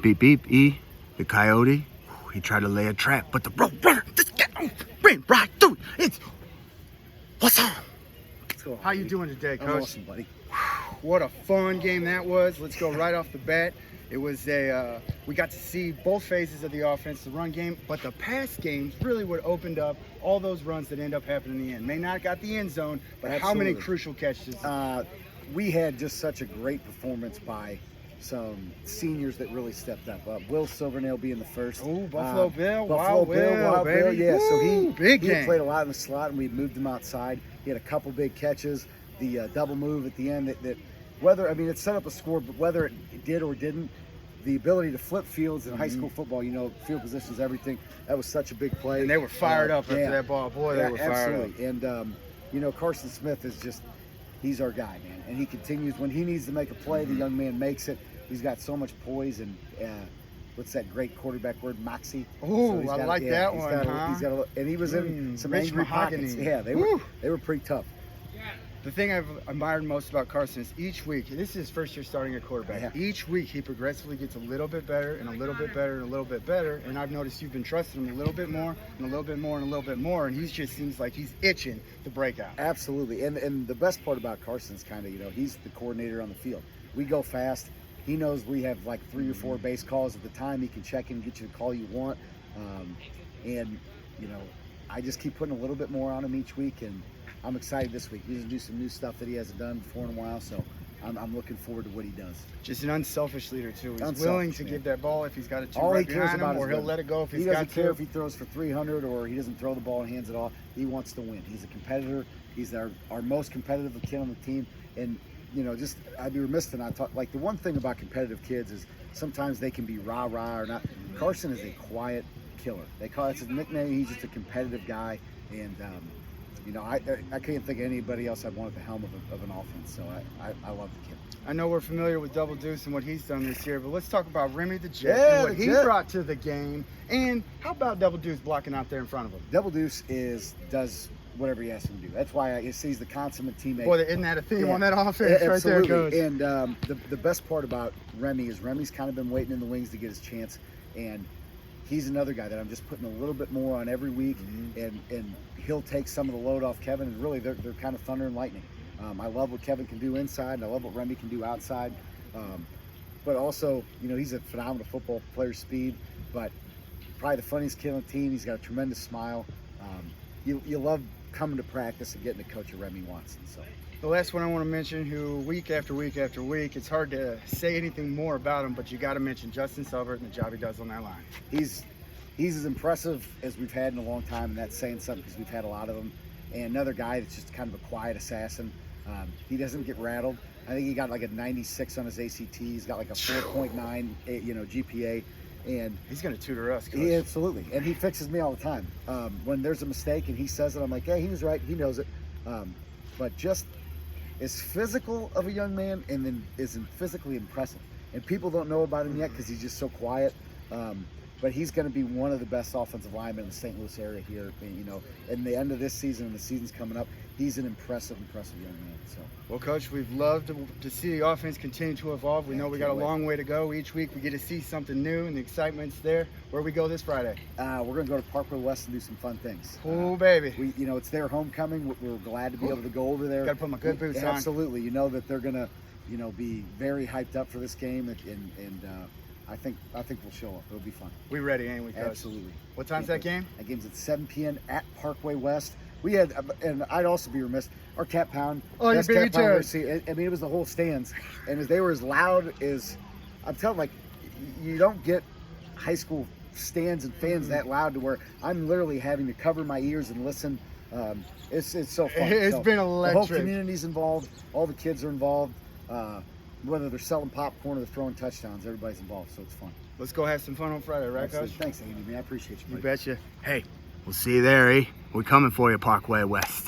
Beep, beep, E, the coyote. He tried to lay a trap, but the road runner just ran right through it. It's what's up? How you doing today, Coach? I'm awesome, buddy. What a fun game that was. Let's go right off the bat. It was we got to see both phases of the offense, the run game, but the pass game's really what opened up all those runs that end up happening in the end. May not got the end zone, but Absolutely. how many crucial catches? We had just such a great performance by some seniors that really stepped up. Will Silvernail being the first. Oh, Buffalo Bill, Wild Bill, yeah. Woo, So he big had game. played a lot in the slot, and we moved him outside. He had a couple big catches. The double move at the end that whether, I mean, it set up a score, but whether it did or didn't, the ability to flip fields in high school football, you know, field position is everything. That was such a big play. And they were fired up after that ball. Boy, they were fired absolutely. up. And, you know, Carson Smith is just, he's our guy, man. And he continues, when he needs to make a play, the young man makes it. He's got so much poise and, what's that great quarterback word, moxie? Oh, so I like that one, He's got and he was in some Rich angry mahogany. pockets. Yeah, they were pretty tough. The thing I've admired most about Carson is each week, this is his first year starting at quarterback. Yeah. Each week he progressively gets a little bit better and a little bit better and a little bit better. And I've noticed you've been trusting him a little bit more and a little bit more and a little bit more. And he just seems like he's itching to break out. Absolutely. And the best part about Carson's kind of, you know, he's the coordinator on the field. We go fast. He knows we have like 3 or 4 base calls at the time. He can check in, get you the call you want. And, you know, I just keep putting a little bit more on him each week. And I'm excited this week. He's going to do some new stuff that he hasn't done before in a while. So I'm looking forward to what he does. Just an unselfish leader, too. He's willing to give that ball if he's got it All he right cares behind about him, is or he'll winning. let it go if he's He got doesn't care to. if he throws for 300 or he doesn't throw the ball and hands it off. He wants to win. He's a competitor. He's our most competitive kid on the team. And, you know, just I'd be remiss to not talk. Like, the one thing about competitive kids is sometimes they can be rah-rah or not. Carson is a quiet killer. They call it his nickname. He's just a competitive guy. And, you know, I can't think of anybody else I'd want at the helm of an offense. So I love the kid. I know we're familiar with Double Deuce and what he's done this year, but let's talk about Remy the Jet Yeah, and what the he Jet. brought to the game. And how about Double Deuce blocking out there in front of him? Double Deuce does whatever he asks him to do. That's why he's the consummate teammate. Boy, isn't that a theme on that offense right absolutely. there, Coach? And the best part about Remy is Remy's kind of been waiting in the wings to get his chance, and he's another guy that I'm just putting a little bit more on every week, and he'll take some of the load off Kevin, and really they're kind of thunder and lightning. I love what Kevin can do inside, and I love what Remy can do outside. But also, you know, he's a phenomenal football player, speed, but probably the funniest kid on the team. He's got a tremendous smile. You love coming to practice and getting to coach Remy Watson. So The last one I want to mention, who week after week after week, it's hard to say anything more about him, but you got to mention Justin Selvert and the job he does on that line. he's as impressive as we've had in a long time, and that's saying something because we've had a lot of them. And another guy that's just kind of a quiet assassin. He doesn't get rattled. I think he got like a 96 on his ACT. He's got like a 4.9, you know, GPA. And he's going to tutor us, Coach. He absolutely. And he fixes me all the time. When there's a mistake and he says it, I'm like, hey, he was right. He knows it. But just as physical of a young man, and then is physically impressive. And people don't know about him yet because he's just so quiet. But he's going to be one of the best offensive linemen in the St. Louis area here. And, you know, in the end of this season and the season's coming up, he's an impressive young man. So, well, Coach, we've loved to see the offense continue to evolve. We know we got a long way to go. Each week we get to see something new, and the excitement's there. Where we go this Friday? We're going to go to Parkway West and do some fun things. Oh, baby. You know, it's their homecoming. We're glad to be able to go over there. Got to put my good boots on. Absolutely. You know that they're going to, you know, be very hyped up for this game, and I think we'll show up. It'll be fun. We ready, ain't we, Coach? Absolutely. What time's that game? That game's at 7 p.m. at Parkway West. We had, and I'd also be remiss, our Cat Pound. Oh, you beat me too. I mean, it was the whole stands, and they were as loud as, I'm telling, like, you don't get high school stands and fans that loud to where I'm literally having to cover my ears and listen. It's so fun. It's been electric. The whole community's involved. All the kids are involved. Whether they're selling popcorn or they're throwing touchdowns, everybody's involved, so it's fun. Let's go have some fun on Friday, right, Absolutely. Coach? Thanks, Andy, man. I appreciate you, buddy. You betcha. Hey, we'll see you there, eh? We're coming for you, Parkway West.